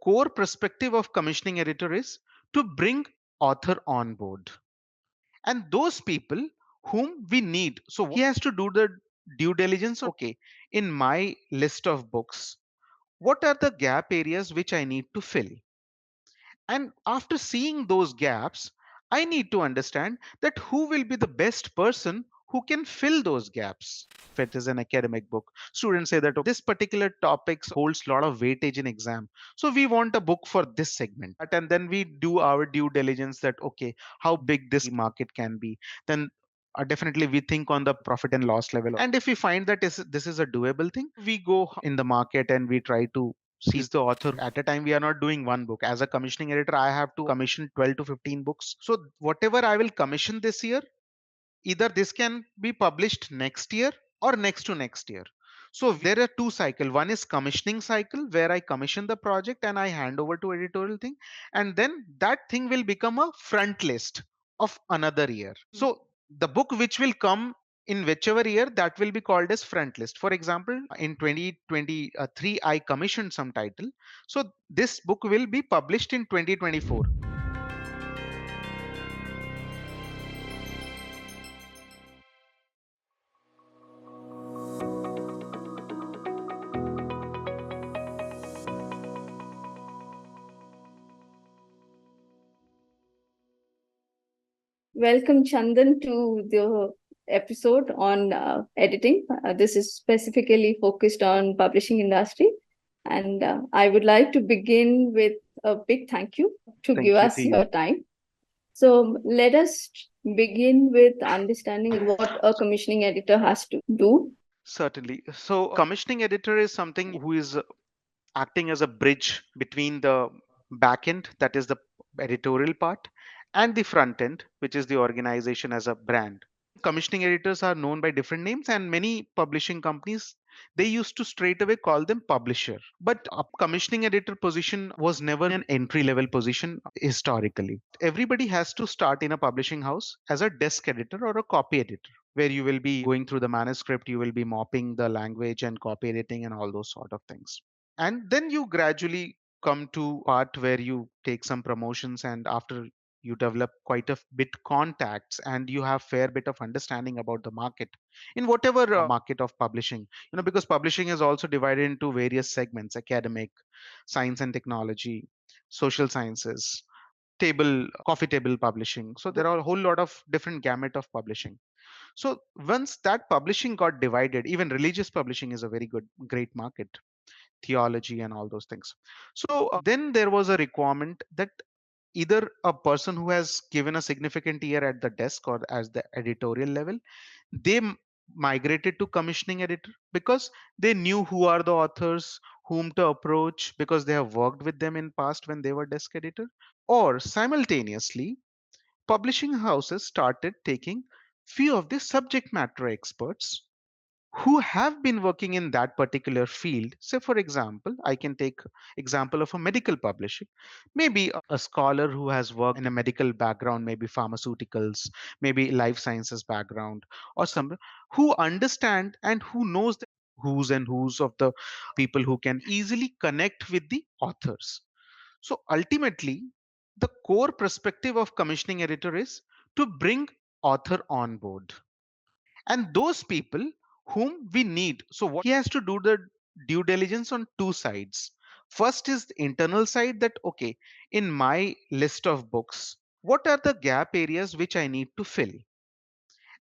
core perspective of commissioning editor is to bring author on board and those people whom we need. So he has to do the due diligence. Okay, in my list of books, what are the gap areas which I need to fill? And after seeing those gaps, I need to understand that who will be the best person who can fill those gaps. If it is an academic book, students say that, "Oh, this particular topic holds a lot of weightage in exam. So we want a book for this segment." And then we do our due diligence that, okay, how big this market can be. Then definitely we think on the profit and loss level. And if we find that this is a doable thing, we go in the market and we try to seize the author. At a time we are not doing one book. As a commissioning editor, I have to commission 12 to 15 books. So whatever I will commission this year, either this can be published next year or next to next year. So there are two cycle. One is commissioning cycle where I commission the project and I hand over to editorial thing, and then that thing will become a front list of another year. So the book which will come in whichever year, that will be called as front list. For example, in 2023 I commissioned some title, so this book will be published in 2024. Welcome, Chandan, to the episode on editing. This is specifically focused on publishing industry. And I would like to begin with a big thank you to Thank give you us to you. your time. So let us begin with understanding what a commissioning editor has to do. Certainly. So commissioning editor is something who is acting as a bridge between the back end, that is the editorial part, and the front end, which is the organization as a brand. Commissioning editors are known by different names, and many publishing companies, they used to straight away call them publisher. But a commissioning editor position was never an entry level position historically. Everybody has to start in a publishing house as a desk editor or a copy editor, where you will be going through the manuscript, you will be mopping the language and copy editing and all those sort of things. And then you gradually come to part where you take some promotions, and after you develop quite a bit contacts and you have fair bit of understanding about the market in whatever market of publishing, because publishing is also divided into various segments: academic, science and technology, social sciences, table coffee table publishing. So there are a whole lot of different gamut of publishing. So once that publishing got divided, even religious publishing is a very great market, theology and all those things. So then there was a requirement that either a person who has given a significant year at the desk or as the editorial level, they migrated to commissioning editor, because they knew who are the authors, whom to approach, because they have worked with them in past when they were desk editor. Or simultaneously, publishing houses started taking few of the subject matter experts who have been working in that particular field. Say for example, I can take example of a medical publishing, maybe a scholar who has worked in a medical background, maybe pharmaceuticals, maybe life sciences background, or some who understand and who knows the who's and who's of the people who can easily connect with the authors. So ultimately, the core perspective of commissioning editor is to bring author on board and those people whom we need. So what he has to do the due diligence on two sides. First is the internal side, that okay, in my list of books, what are the gap areas which I need to fill?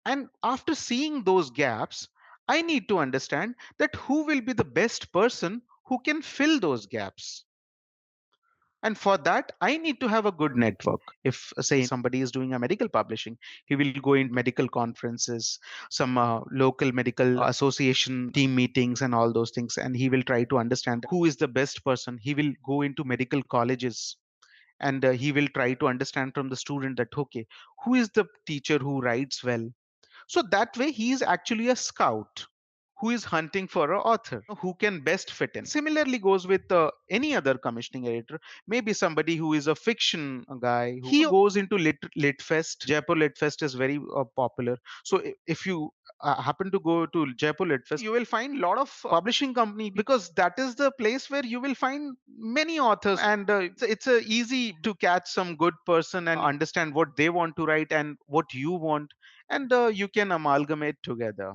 And after seeing those gaps, I need to understand that who will be the best person who can fill those gaps. And for that, I need to have a good network. If, say, somebody is doing a medical publishing, he will go in medical conferences, some local medical association team meetings, and all those things. And he will try to understand who is the best person. He will go into medical colleges and he will try to understand from the student that, okay, who is the teacher who writes well? So that way, he is actually a scout who is hunting for an author who can best fit in. Similarly goes with any other commissioning editor. Maybe somebody who is a fiction guy who he goes into lit fest. Jaipur lit fest is very popular. So if you happen to go to Jaipur lit fest, you will find a lot of publishing company, because that is the place where you will find many authors, and it's easy to catch some good person and understand what they want to write and what you want, and you can amalgamate together.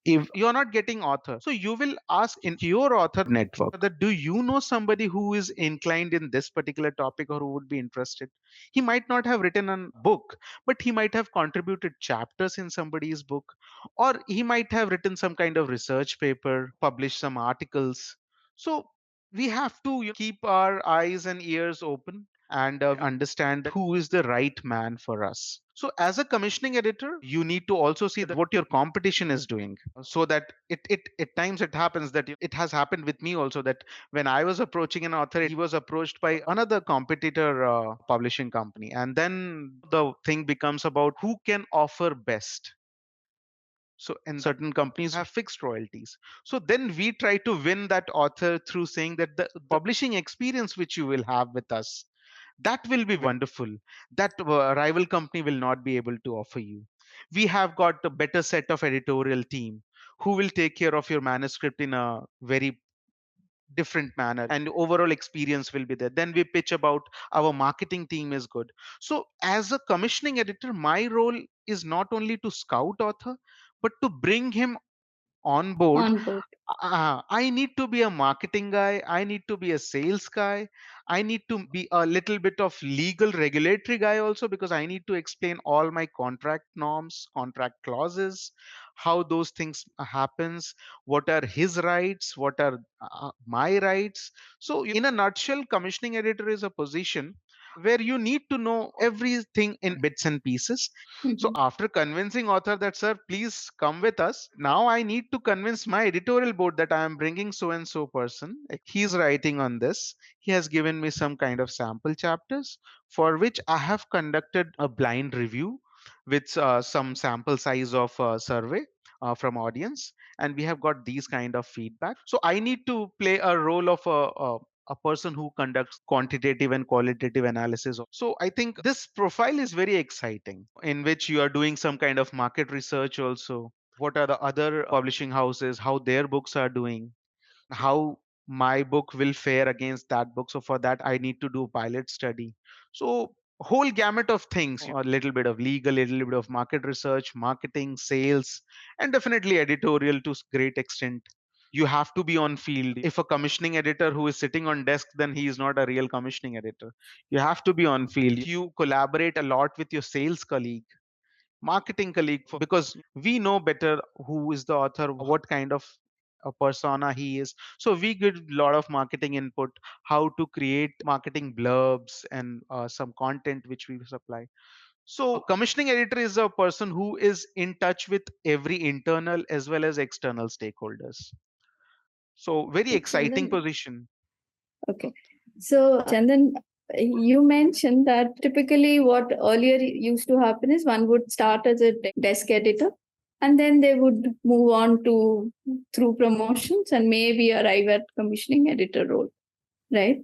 If you're not getting author, so you will ask in your author network that, do you know somebody who is inclined in this particular topic or who would be interested? He might not have written a book, but he might have contributed chapters in somebody's book, or he might have written some kind of research paper, published some articles. So we have to keep our eyes and ears open and understand who is the right man for us. So as a commissioning editor, you need to also see that what your competition is doing, so that it at times it happens that it has happened with me also, that when I was approaching an author, he was approached by another competitor publishing company, and then the thing becomes about who can offer best. So in certain companies have fixed royalties, so then we try to win that author through saying that the publishing experience which you will have with us, that will be wonderful, that rival company will not be able to offer you. We have got a better set of editorial team who will take care of your manuscript in a very different manner, and overall experience will be there. Then we pitch about our marketing team is good. So as a commissioning editor, my role is not only to scout author, but to bring him on board. On board. I need to be a marketing guy. I need to be a sales guy. I need to be a little bit of legal regulatory guy also, because I need to explain all my contract norms, contract clauses, how those things happens, what are his rights, what are my rights. So in a nutshell, commissioning editor is a position where you need to know everything in bits and pieces. So Mhm. after convincing author that, sir, please come with us, now I need to convince my editorial board that I am bringing so and so person. He's writing on this. He has given me some kind of sample chapters for which I have conducted a blind review with some sample size of survey from audience, and we have got these kind of feedback. So I need to play a role of a person who conducts quantitative and qualitative analysis. So I think this profile is very exciting, in which you are doing some kind of market research also. What are the other publishing houses, how their books are doing, how my book will fare against that book. So for that, I need to do pilot study. So whole gamut of things, a little bit of legal, a little bit of market research, marketing, sales, and definitely editorial to great extent. You have to be on field. If a commissioning editor who is sitting on desk, then he is not a real commissioning editor. You have to be on field. You collaborate a lot with your sales colleague, marketing colleague, because we know better who is the author, what kind of a persona he is. So we get a lot of marketing input, how to create marketing blurbs and some content which we supply. So commissioning editor is a person who is in touch with every internal as well as external stakeholders. So very So, exciting Chandan, position. okay. So, Chandan, you mentioned that typically what earlier used to happen is one would start as a desk editor and then they would move on to through promotions and maybe arrive at commissioning editor role, right?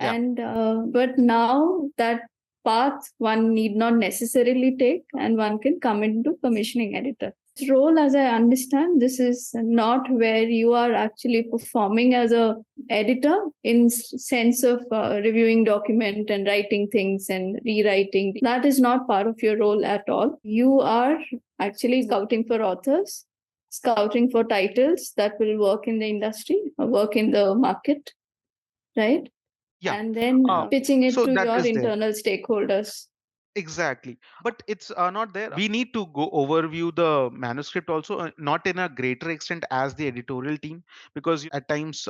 Yeah. And but now that path one need not necessarily take and one can come into commissioning editor role. As I understand, this is not where you are actually performing as a editor in sense of reviewing document and writing things and rewriting. That is not part of your role at all. You are actually scouting for authors, scouting for titles that will work in the industry or work in the market, right? Yeah. And then pitching it So to that your is there. internal stakeholders. Exactly. But it's not there. We need to go overview the manuscript also, not in a greater extent as the editorial team, because at times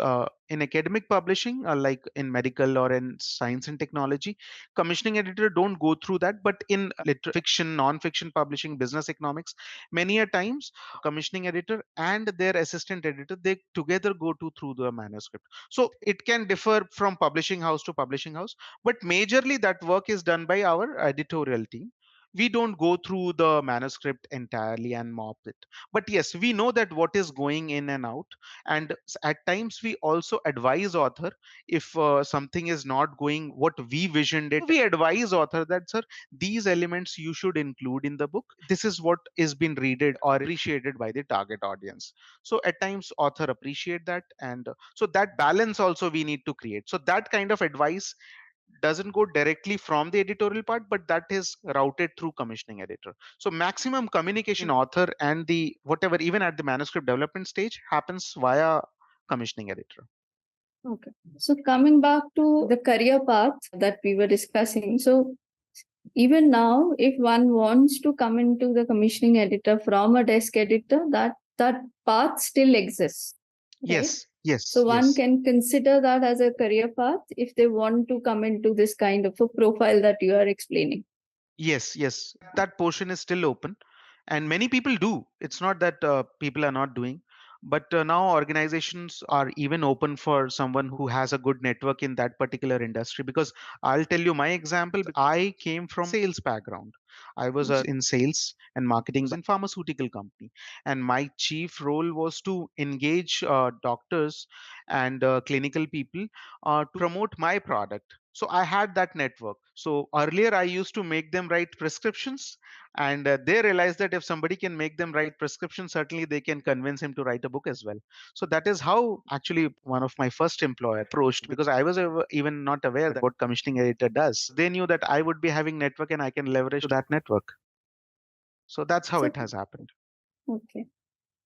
in academic publishing, like in medical or in science and technology, commissioning editor don't go through that. But in fiction, non-fiction publishing, business economics, many a times commissioning editor and their assistant editor, they together go to through the manuscript. So it can differ from publishing house to publishing house, but majorly that work is done by our editorial team. We don't go through the manuscript entirely and mop it, but yes, we know that what is going in and out. And at times we also advise author if something is not going what we visioned it. We advise author that, sir, these elements you should include in the book. This is what is been readed or appreciated by the target audience. So at times author appreciate that, and so that balance also we need to create. So that kind of advice doesn't go directly from the editorial part, but that is routed through commissioning editor. So maximum communication author and the whatever, even at the manuscript development stage, happens via commissioning editor. Okay. So coming back to the career path that we were discussing, so even now, if one wants to come into the commissioning editor from a desk editor, that path still exists, right? Yes, yes, So one yes. can consider that as a career path if they want to come into this kind of a profile that you are explaining. Yes, yes, that portion is still open, and many people do. It's not that people are not doing, but now organizations are even open for someone who has a good network in that particular industry. Because I'll tell you my example. I came from sales background. I was in sales and marketing in pharmaceutical company, and my chief role was to engage doctors and clinical people to promote my product. So I had that network. So earlier I used to make them write prescriptions, and they realized that if somebody can make them write prescriptions, certainly they can convince him to write a book as well. So that is how actually one of my first employer approached, because I was even not aware that what commissioning editor does. They knew that I would be having network and I can leverage to that network. So that's how So, it has happened. okay.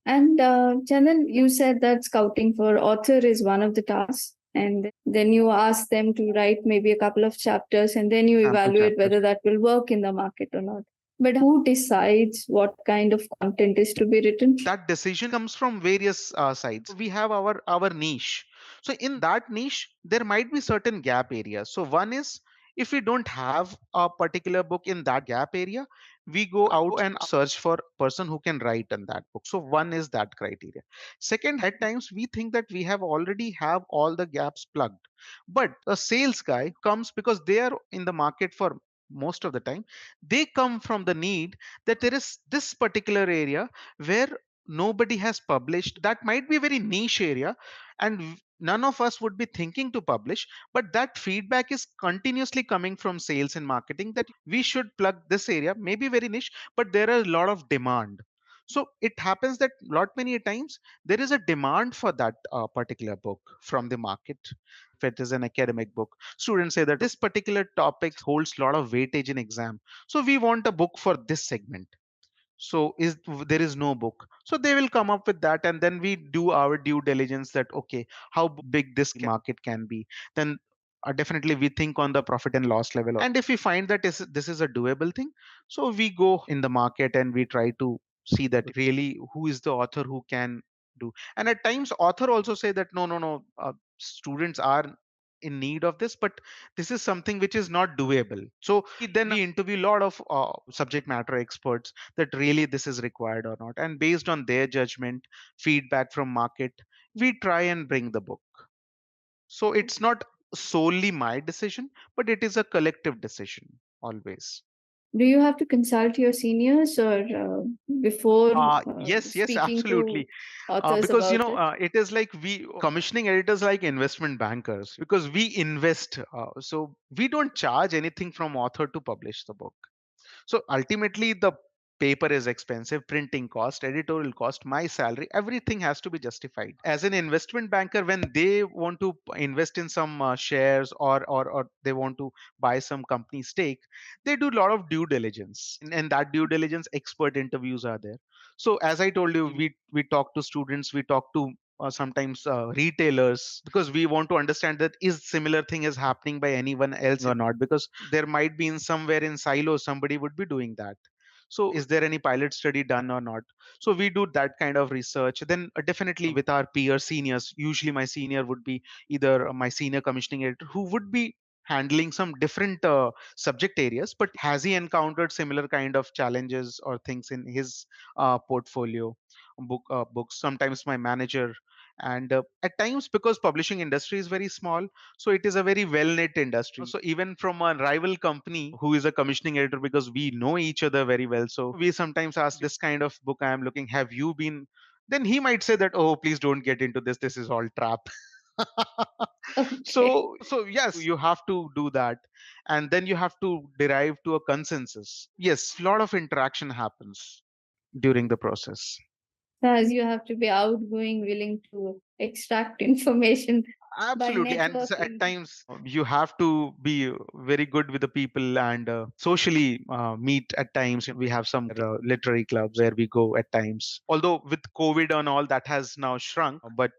And Chandan, you said that scouting for author is one of the tasks. And then you ask them to write maybe a couple of chapters and then you Sample evaluate chapter. whether that will work in the market or not. But who decides what kind of content is to be written? That decision comes from various sides. We have our niche. So in that niche there might be certain gap areas. So one is, if we don't have a particular book in that gap area, we go out and search for person who can write in that book. So one is that criteria. Second, at times we think that we have already have all the gaps plugged, but a sales guy comes because they are in the market for most of the time. They come from the need that there is this particular area where nobody has published. That might be a very niche area, and none of us would be thinking to publish, but that feedback is continuously coming from sales and marketing that we should plug this area, maybe very niche, but there are a lot of demand. So it happens that lot many times there is a demand for that particular book from the market. If it is an academic book, students say that this particular topic holds a lot of weightage in exam, so we want a book for this segment. So is there is no book, so they will come up with that, and then we do our due diligence that okay, how big this market can be. Then definitely we think on the profit and loss level, and if we find that this is a doable thing, so we go in the market and we try to see that really who is the author who can do. And at times author also say that no, no, no, students are in need of this, but this is something which is not doable. So then we interview a lot of subject matter experts that really this is required or not, and based on their judgment, feedback from market, we try and bring the book. So it's not solely my decision, but it is a collective decision always. Do you have to consult your seniors or before Yes, yes, speaking absolutely. to authors Because about it? it is like we commissioning editors like investment bankers, because we invest. So we don't charge anything from author to publish the book. So ultimately, the paper is expensive, printing cost, editorial cost, my salary, everything has to be justified. As an investment banker, when they want to invest in some shares, or they want to buy some company stake, they do a lot of due diligence. And that due diligence expert interviews are there. So as I told you, we talk to students, we talk to sometimes retailers, because we want to understand that is similar thing is happening by anyone else or not, because there might be in somewhere in silo somebody would be doing that. So is there any pilot study done or not? So we do that kind of research. Then definitely with our peer seniors, usually my senior would be either my senior commissioning editor who would be handling some different subject areas, but has he encountered similar kind of challenges or things in his portfolio books. Sometimes my manager, And at times, because publishing industry is very small, so it is a very well knit industry. So even from a rival company who is a commissioning editor, because we know each other very well, so we sometimes ask, this kind of book I am looking, have you been, then he might say that, oh, please don't get into this, this is all trap. Okay. So yes, you have to do that, and then you have to derive to a consensus. Yes, a lot of interaction happens during the process. As you have to be outgoing, willing to extract information by Absolutely. And so at networking. times you have to be very good with the people and socially meet at times. We have some literary clubs where we go at times. Although with COVID and all, that has now shrunk. But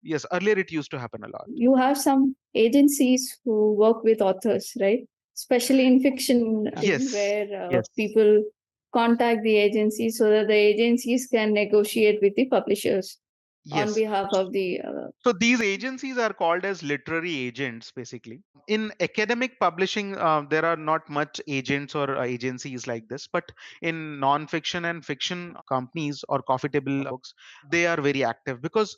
yes, earlier it used to happen a lot. You have some agencies who work with authors, right? Especially in fiction, Yes. where Yes. people contact the agency so that the agencies can negotiate with the publishers on Yes. behalf of the. So these agencies are called as literary agents, basically. In academic publishing, there are not much agents or agencies like this, but in non-fiction and fiction companies or coffee table books, they are very active because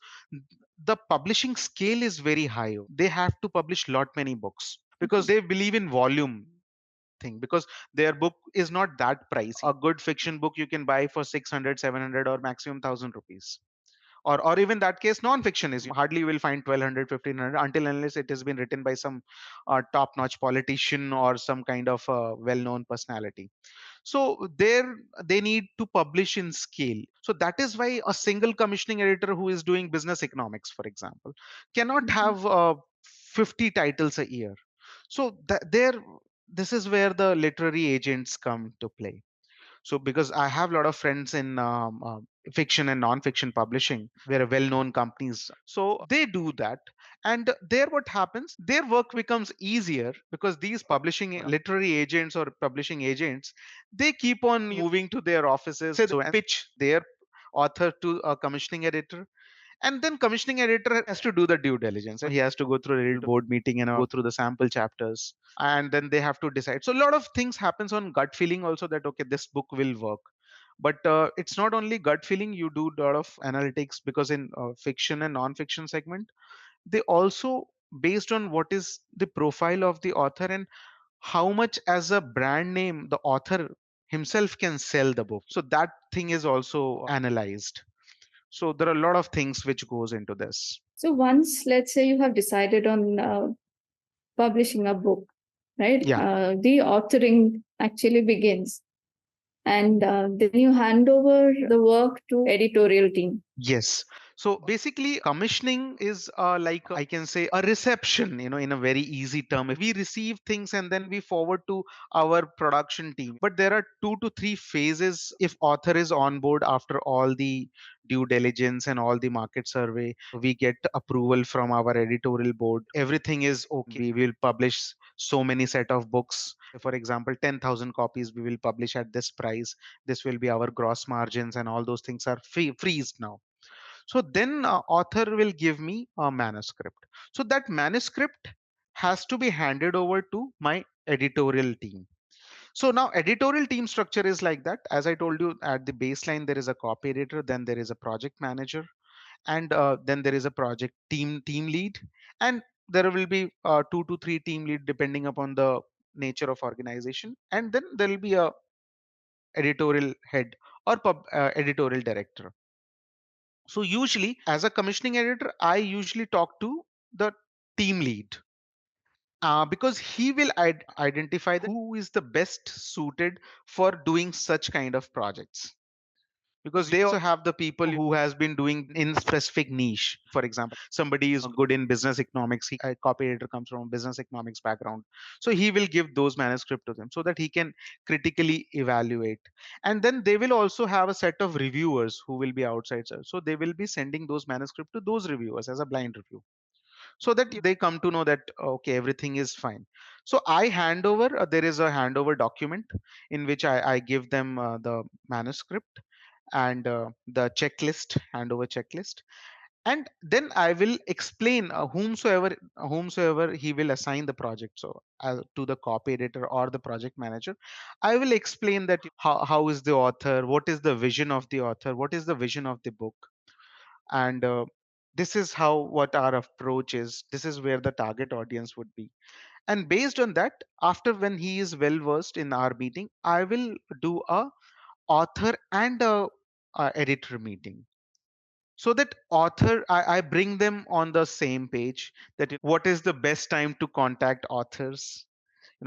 the publishing scale is very high. They have to publish lot many books because they believe in volume thing, because their book is not that pricey. A good fiction book you can buy for 600, 700, or maximum 1,000 rupees. Or even that case, non-fiction is hardly you will find 1,200, 1,500, until unless it has been written by some top-notch politician or some kind of well-known personality. So there they need to publish in scale. So that is why a single commissioning editor who is doing business economics, for example, cannot Mhm. have 50 titles a year. So there, this is where the literary agents come to play. So because I have a lot of friends in fiction and non-fiction publishing, where well-known companies, so they do that. And there what happens, their work becomes easier because these publishing literary agents or publishing agents, they keep on moving to their offices so and pitch their author to a commissioning editor. And then commissioning editor has to do the due diligence. He has to go through a little board meeting and go through the sample chapters, and then they have to decide. So a lot of things happens on gut feeling also, that okay, this book will work. But it's not only gut feeling, you do a lot of analytics, because in fiction and non-fiction segment, they also, based on what is the profile of the author and how much as a brand name the author himself can sell the book, so that thing is also analyzed. So there are a lot of things which goes into this. So once, let's say, you have decided on publishing a book, right? Yeah. The authoring actually begins, and then you hand over the work to editorial team. Yes. So basically, commissioning is like I can say a reception, in a very easy term. We receive things and then we forward to our production team. But there are 2 to 3 phases if author is on board after all the due diligence and all the market survey. We get approval from our editorial board. Everything is okay. We will publish so many set of books. For example, 10,000 copies we will publish at this price. This will be our gross margins, and all those things are freezed now. So then author will give me a manuscript. So that manuscript has to be handed over to my editorial team. So now editorial team structure is like that. As I told you, at the baseline there is a copy editor, then there is a project manager, and then there is a project team lead, and there will be 2 to 3 team lead depending upon the nature of organization, and then there will be a editorial head or editorial director. So usually, as a commissioning editor, I usually talk to the team lead, because he will identify that who is the best suited for doing such kind of projects. Because they also have the people who has been doing in specific niche. For example, somebody is good in business economics. A copy editor comes from a business economics background, so he will give those manuscript to them so that he can critically evaluate. And then they will also have a set of reviewers who will be outside, so they will be sending those manuscript to those reviewers as a blind review, so that they come to know that okay, everything is fine. So I hand over, there is a handover document in which I give them the manuscript and the checklist, handover checklist. And then I will explain whomsoever he will assign the project. So to the copy editor or the project manager, I will explain that how is the author, what is the vision of the author, what is the vision of the book. And This is how what our approach is. This is where the target audience would be. And based on that, after when he is well versed in our meeting, I will do a author and a editor meeting, so that I bring them on the same page, that what is the best time to contact authors,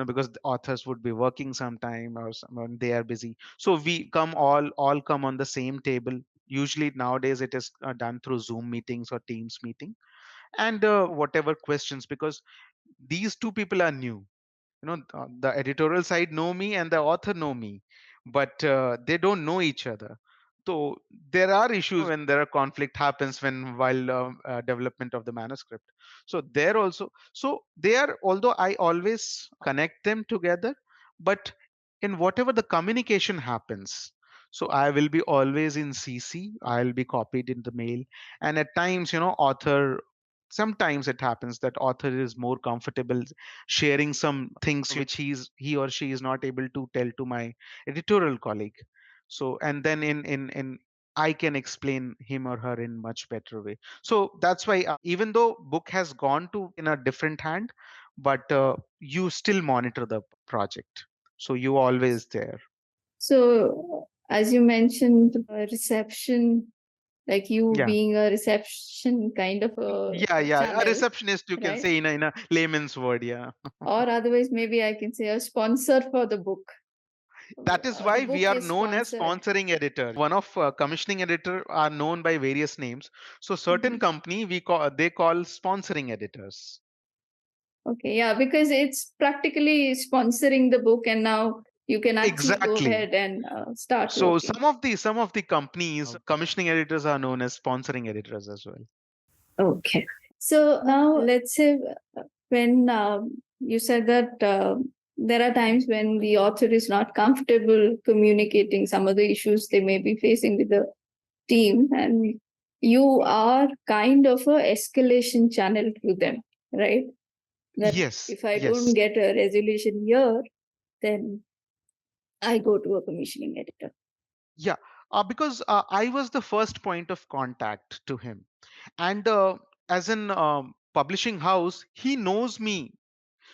because the authors would be working sometime, or when they are busy, so we come all come on the same table. Usually nowadays it is done through Zoom meetings or Teams meeting, and whatever questions, because these two people are new. The editorial side know me and the author know me, but they don't know each other. So there are issues when there are conflict happens when while development of the manuscript. So there also, so they are, although I always connect them together, but in whatever the communication happens, so I will be always in CC, I'll be copied in the mail. And at times, author, sometimes it happens that author is more comfortable sharing some things which he or she is not able to tell to my editorial colleague. So and then in I can explain him or her in much better way. So that's why, even though book has gone to in a different hand, but you still monitor the project, so you always there. So, as you mentioned, reception, like you Yeah, being a reception kind of yeah, a yeah, a channel, receptionist, you can right? say, in a layman's word. Yeah. Or otherwise, maybe I can say a sponsor for the book. That is The why we book are is known as sponsored. sponsoring editor. One of commissioning editor are known by various names. So certain Mhm. company we call they call sponsoring editors. Okay, yeah, because it's practically sponsoring the book, and now you can actually go Exactly. ahead and start So working. some of the companies commissioning editors are known as sponsoring editors as well. Okay. So now let's say when you said that there are times when the author is not comfortable communicating some of the issues they may be facing with the team, and you are kind of a escalation channel to them, right? That Yes, if I don't yes. get a resolution here, then I go to a commissioning editor. Yeah, because I was the first point of contact to him, and as an publishing house, he knows me.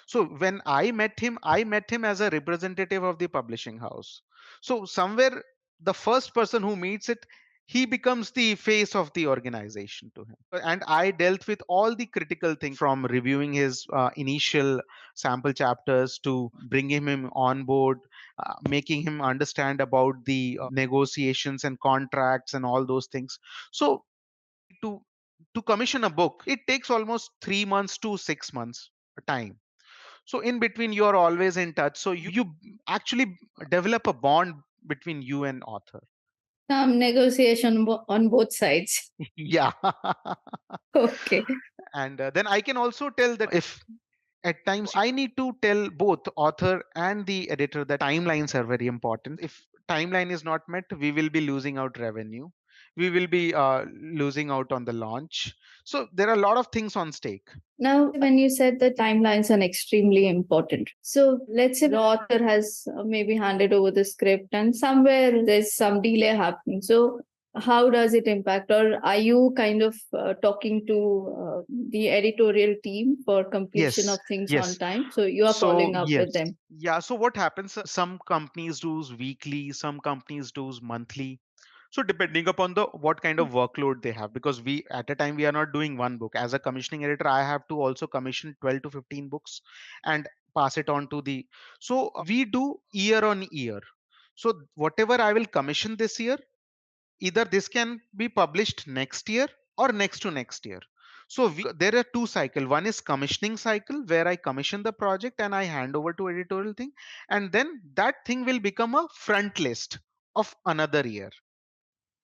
So when I met him as a representative of the publishing house. So somewhere the first person who meets it, he becomes the face of the organization to him. And I dealt with all the critical things, from reviewing his initial sample chapters to bringing him on board, making him understand about the negotiations and contracts and all those things. So to to commission a book, it takes almost 3 months to 6 months time. So in between you are always in touch, so you actually develop a bond between you and author. Negotiation on both sides. Yeah. Okay. And then I can also tell that if at times I need to tell both author and the editor that timelines are very important. If timeline is not met, we will be losing out revenue, we will be losing out on the launch. So there are a lot of things on stake. Now, when you said the timelines are extremely important, so let's say the author has maybe handed over the script and somewhere there's some delay happening. So, how does it impact, or are you kind of talking to the editorial team for completion Yes, of things on yes. time? So, you are So following up with yes, them. yeah. So what happens? Some companies do weekly, some companies do monthly. So depending upon the what kind of workload they have, because we at a time we are not doing one book. As a commissioning editor, I have to also commission 12 to 15 books and pass it on to the. So we do year on year. So whatever I will commission this year, either this can be published next year or next to next year. So there are two cycle. One is commissioning cycle, where I commission the project and I hand over to editorial thing, and then that thing will become a front list of another year.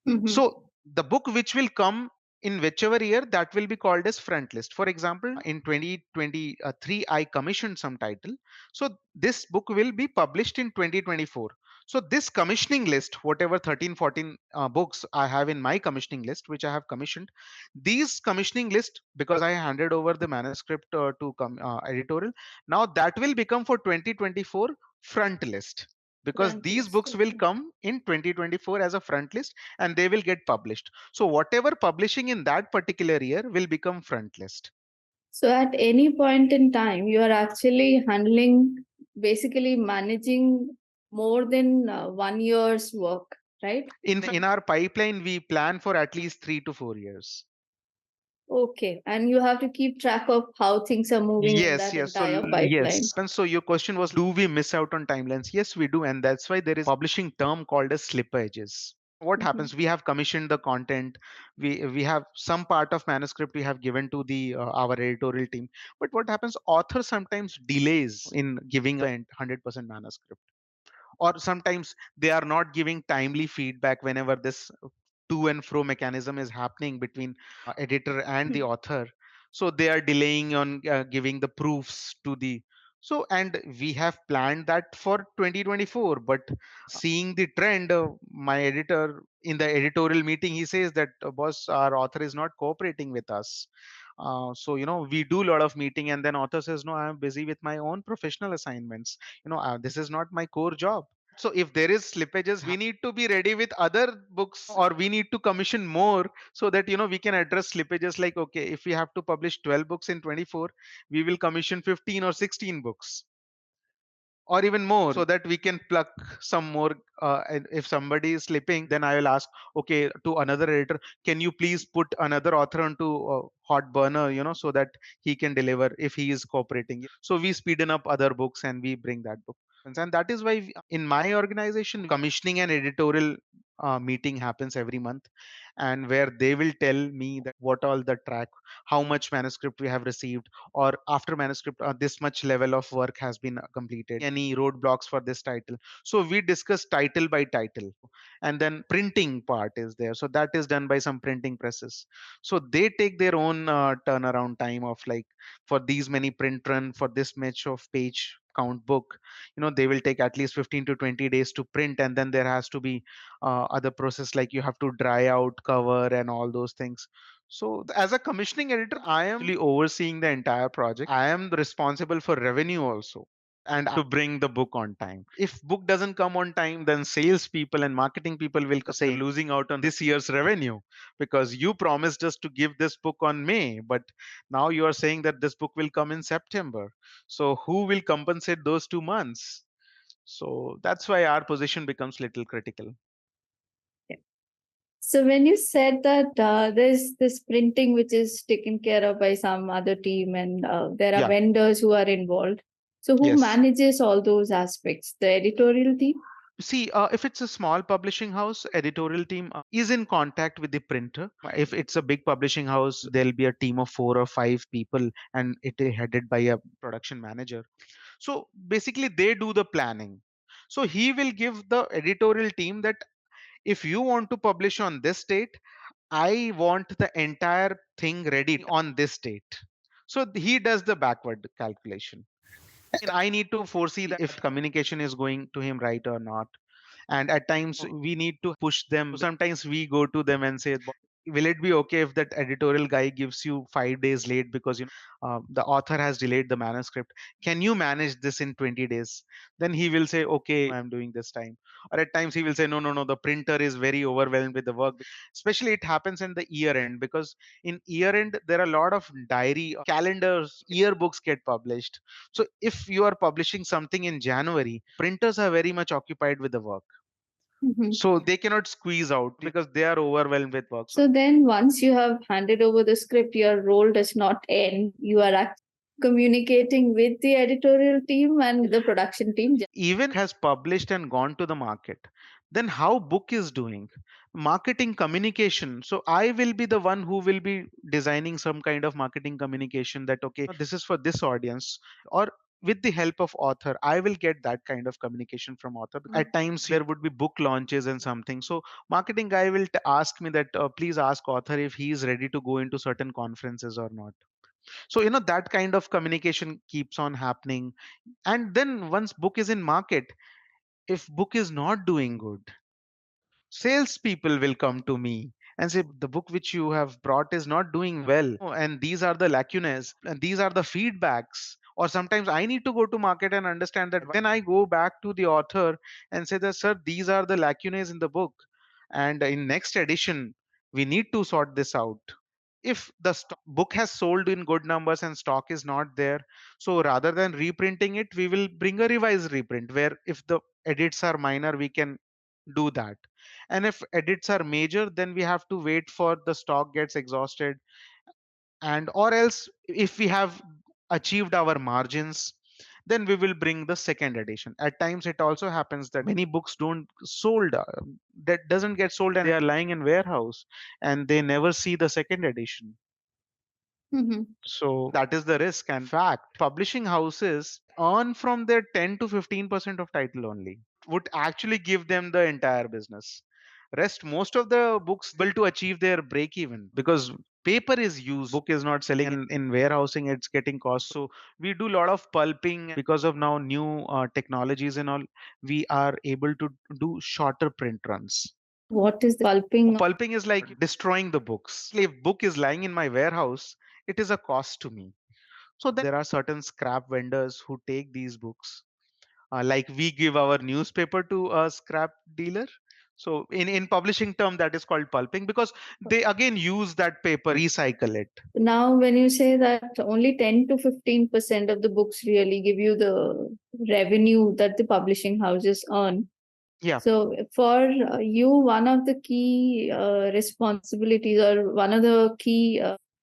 Mhm. So the book which will come in whichever year, that will be called as front list. For example, in 2023 I commissioned some title, so this book will be published in 2024. So this commissioning list, whatever 13 14 books I have in my commissioning list which I have commissioned, these commissioning list, because I handed over the manuscript to editorial, now that will become for 2024 front list. because Front these list. books will Okay. come in 2024 as a front list and they will get published. So whatever publishing in that particular year will become front list. So at any point in time, you are actually handling, basically managing more than 1 year's work, right? In our pipeline, we plan for at least 3 to 4 years. Okay. And you have to keep track of how things are moving in Yes, that yes. So entire yes. pipeline. And so your question was, do we miss out on timelines? Yes, we do, and that's why there is publishing term called as slippages. What Mhm. happens? We have commissioned the content. We have some part of manuscript we have given to the our editorial team. But what happens? Author sometimes delays in giving the 100% manuscript, or sometimes they are not giving timely feedback whenever this to and fro mechanism is happening between editor and the author. So they are delaying on giving the proofs to the, so and we have planned that for 2024, but seeing the trend, my editor in the editorial meeting he says that, boss, our author is not cooperating with us. So we do a lot of meeting and then author says, no, I'm busy with my own professional assignments. This is not my core job. So if there is slippages, we need to be ready with other books, or we need to commission more, so that we can address slippages. Like, okay, if we have to publish 12 books in 24, we will commission 15 or 16 books or even more, so that we can pluck some more. And if somebody is slipping, then I will ask, okay, to another editor, can you please put another author onto hot burner, so that he can deliver if he is cooperating. So we speeden up other books and we bring that book. And that is why in my organization, commissioning and editorial meeting happens every month, and where they will tell me that what all the track, how much manuscript we have received, or after manuscript this much level of work has been completed, any roadblocks for this title. So we discuss title by title. And then printing part is there, so that is done by some printing presses. So they take their own turnaround time of, like, for these many print run for this much of page count book, they will take at least 15 to 20 days to print. And then there has to be other process, like you have to dry out cover and all those things. So as a commissioning editor, I am actually overseeing the entire project. I am responsible for revenue also, and to bring the book on time. If book doesn't come on time, then sales people and marketing people will say, losing out on this year's revenue, because you promised us to give this book on May, but now you are saying that this book will come in September. So who will compensate those 2 months? So that's why our position becomes little critical. Yeah. So when you said that there's this printing which is taken care of by some other team, and there are Yeah. vendors who are involved. So who Yes. manages all those aspects? The editorial team? See, if it's a small publishing house, editorial team is in contact with the printer. If it's a big publishing house, there'll be a team of 4 or 5 people, and it is headed by a production manager. So basically, they do the planning. So he will give the editorial team that, if you want to publish on this date, I want the entire thing ready on this date. So he does the backward calculation. I need to foresee that if communication is going to him right or not. And at times we need to push them. Sometimes we go to them and say, will it be okay if that editorial guy gives you 5 days late because the author has delayed the manuscript? Can you manage this in 20 days? Then he will say, okay, I'm doing this time. Or at times he will say, no, no, no, the printer is very overwhelmed with the work. Especially it happens in the year end, because in year end there are a lot of diary calendars, yearbooks get published. So if you are publishing something in January, printers are very much occupied with the work, Mhm. so they cannot squeeze out because they are overwhelmed with work. So So then once you have handed over the script, your role does not end. You are actually communicating with the editorial team and the production team. even has published and gone to the market, then how book is doing, marketing communication. So I will be the one who will be designing some kind of marketing communication, that okay, this is for this audience, or with the help of author I will get that kind of communication from author. At times there would be book launches and something, so marketing guy will ask me that, please ask author if he is ready to go into certain conferences or not. So that kind of communication keeps on happening. And then once book is in market, if book is not doing good, salespeople will come to me and say, the book which you have brought is not doing well, and these are the lacunas and these are the feedbacks. Or sometimes I need to go to market and understand that, then I go back to the author and say that, sir, these are the lacunae in the book, and in next edition we need to sort this out. If the book has sold in good numbers and stock is not there, so rather than reprinting it, we will bring a revised reprint, where if the edits are minor we can do that, and if edits are major then we have to wait for the stock gets exhausted. And or else if we have achieved our margins, then we will bring the second edition. At times it also happens that many books don't sold, that doesn't get sold, and they are lying in warehouse and they never see the second edition. Mm-hmm. So that is the risk. And fact, publishing houses earn from their 10 to 15% of title only. Would actually give them the entire business. Rest, most of the books able to achieve their break even, because paper is used, book is not selling, and in warehousing it's getting cost. So we do a lot of pulping. Because of now new technologies and all, we are able to do shorter print runs. What is the pulping? Pulping is like destroying the books. If book is lying in my warehouse, it is a cost to me. So then there are certain scrap vendors who take these books, like we give our newspaper to a scrap dealer. So in publishing term, that is called pulping, because they again use that paper, recycle it. Now, when you say that only 10 to 15% of the books really give you the revenue that the publishing houses earn. Yeah, So, for you, one of the key responsibilities or one of the key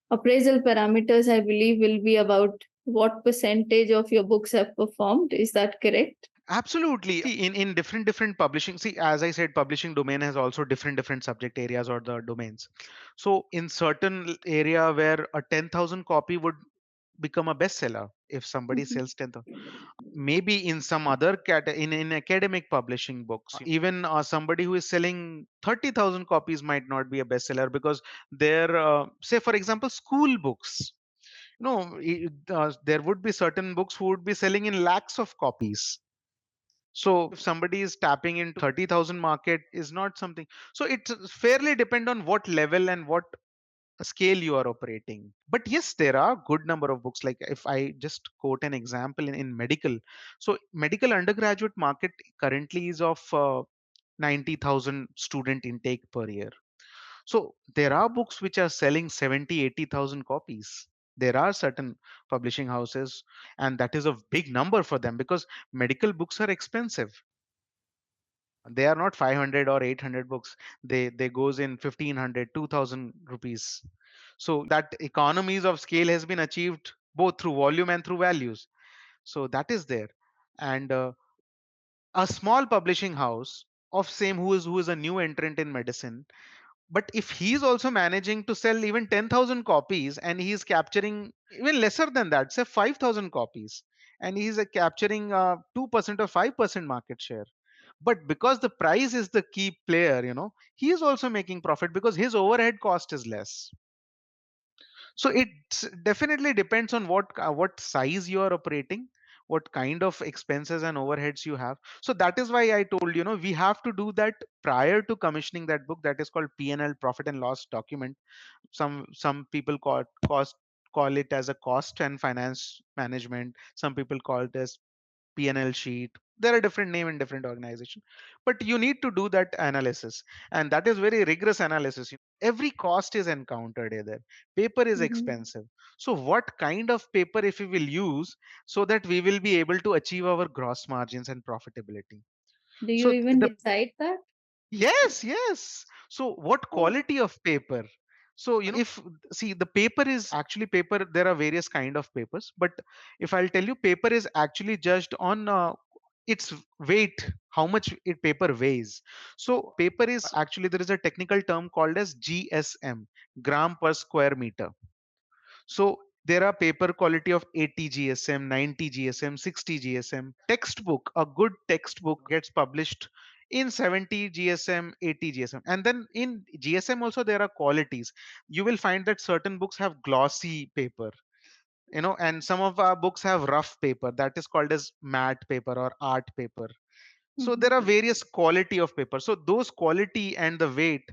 appraisal parameters, I believe, will be about what percentage of your books have performed. Is that correct? absolutely. See, in different publishing, see, as I said, publishing domain has also different subject areas or the domains. So in certain area where a 10,000 copy would become a bestseller, if somebody Mhm. sells 10,000, maybe in some other in academic publishing books, even somebody who is selling 30,000 copies might not be a bestseller, because they're say for example school books. There would be certain books who would be selling in lakhs of copies. So if somebody is tapping into 30,000 market is not something. So it's fairly depend on what level and what scale you are operating. But yes, there are good number of books. Like if I just quote an example in medical, so medical undergraduate market currently is of 90,000 student intake per year. So there are books which are selling 70, 80,000 copies. There are certain publishing houses, and that is a big number for them, because medical books are expensive. They are not 500 or 800 books. They goes in 1500, 2000 rupees. So that economies of scale has been achieved both through volume and through values. So that is there. And a small publishing house of same, who is a new entrant in medicine, but if he's also managing to sell even 10,000 copies, and he's capturing even lesser than that, say 5,000 copies, and he's capturing 2% or 5% market share, but because the price is the key player, he is also making profit because his overhead cost is less. So it definitely depends on what size you are operating, what kind of expenses and overheads you have. So that is why I told, we have to do that prior to commissioning that book. That is called P&L, profit and loss document. Some people call it as a cost and finance management. Some people call it as P&L sheet. There are different name in different organization, but you need to do that analysis, and that is very rigorous analysis. Every cost is encountered there. Paper is Mhm. expensive. So what kind of paper if we will use, so that we will be able to achieve our gross margins and profitability. Do you So even the decide that? Yes, yes. So what Oh. quality of paper? So, if see the paper is actually paper, there are various kind of papers, but if I'll tell you, paper is actually judged on its weight, how much paper weighs. So paper is actually, there is a technical term called as GSM, gram per square meter. So there are paper quality of 80 GSM, 90 GSM, 60 GSM. Textbook, a good textbook gets published in 70 GSM, 80 GSM. And then in GSM also there are qualities. You will find that certain books have glossy paper, and some of our books have rough paper, that is called as matte paper or art paper. So Mhm. there are various quality of paper. So those quality and the weight,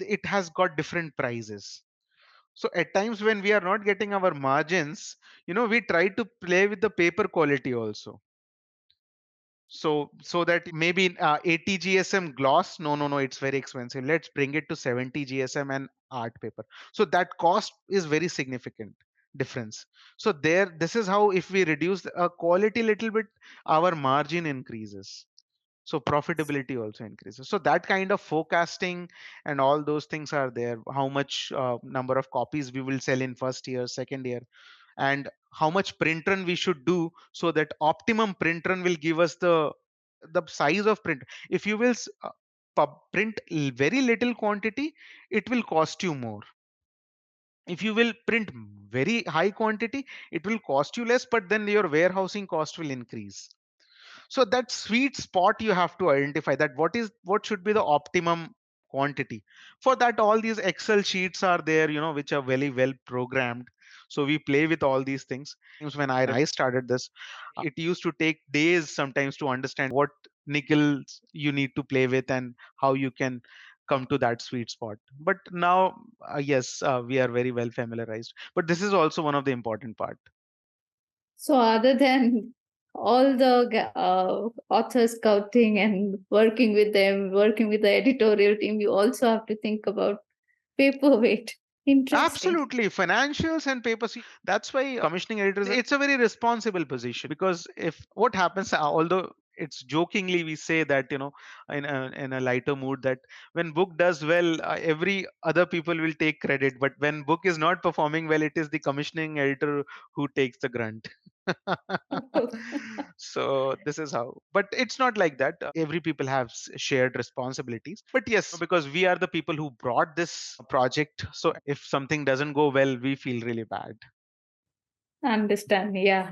it has got different prices. So at times when we are not getting our margins, we try to play with the paper quality also. So that maybe 80 GSM gloss, no, it's very expensive. Let's bring it to 70 GSM and art paper. So that cost is very significant difference. So this is how, if we reduce the quality little bit, our margin increases, so profitability also increases. So that kind of forecasting and all those things are there. How much number of copies we will sell in first year, second year, and how much print run we should do, so that optimum print run will give us the size of print. If you will print very little quantity, it will cost you more. If you will print very high quantity, it will cost you less, but then your warehousing cost will increase. So that sweet spot you have to identify, that what should be the optimum quantity. For that, all these Excel sheets are there, which are very well programmed. So we play with all these things. When I started this, it used to take days sometimes to understand what nickels you need to play with and how you can come to that sweet spot. But now, yes, we are very well familiarized, but this is also one of the important part. So, other than all the author scouting and working with them, working with the editorial team, you also have to think about paperweight. Interesting. Absolutely, financials and papers. That's why commissioning editors, it's a very responsible position, because if what happens, although it's jokingly we say that, in a lighter mood, that when book does well, every other people will take credit, but when book is not performing well, it is the commissioning editor who takes the grunt. So this is how, but it's not like that. Every people have shared responsibilities, but yes, because we are the people who brought this project, so if something doesn't go well, we feel really bad. Understand, yeah.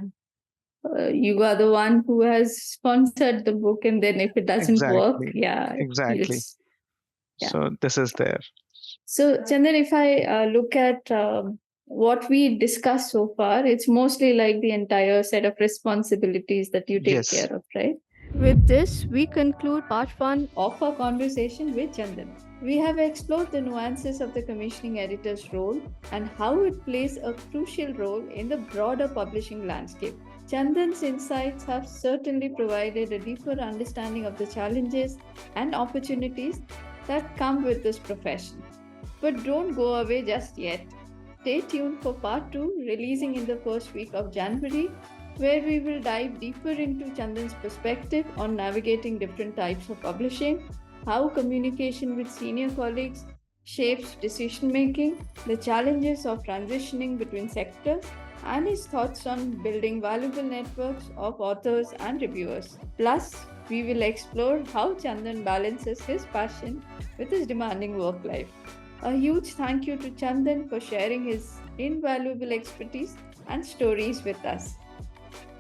You are the one who has sponsored the book, and then if it doesn't work, Exactly, yeah, it exactly. feels, yeah. So this is there. So, Chandan, if I look at what we discussed so far, it's mostly like the entire set of responsibilities that you take Yes. care of, right? With this, we conclude part 1 of our conversation with Chandan. We have explored the nuances of the commissioning editor's role and how it plays a crucial role in the broader publishing landscape. Chandan's insights have certainly provided a deeper understanding of the challenges and opportunities that come with this profession. But don't go away just yet. Stay tuned for part 2, releasing in the first week of January, where we will dive deeper into Chandan's perspective on navigating different types of publishing, how communication with senior colleagues shapes decision making, the challenges of transitioning between sectors, and his thoughts on building valuable networks of authors and reviewers. Plus, we will explore how Chandan balances his passion with his demanding work life. A huge thank you to Chandan for sharing his invaluable expertise and stories with us.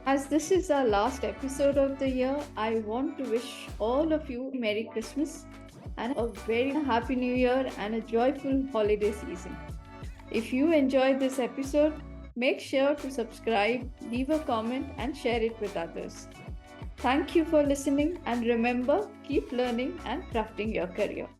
As this is our last episode of the year, I want to wish all of you Merry Christmas and a very Happy New Year and a joyful holiday season. If you enjoyed this episode, make sure to subscribe, leave a comment, and share it with others. Thank you for listening, and remember, keep learning and crafting your career.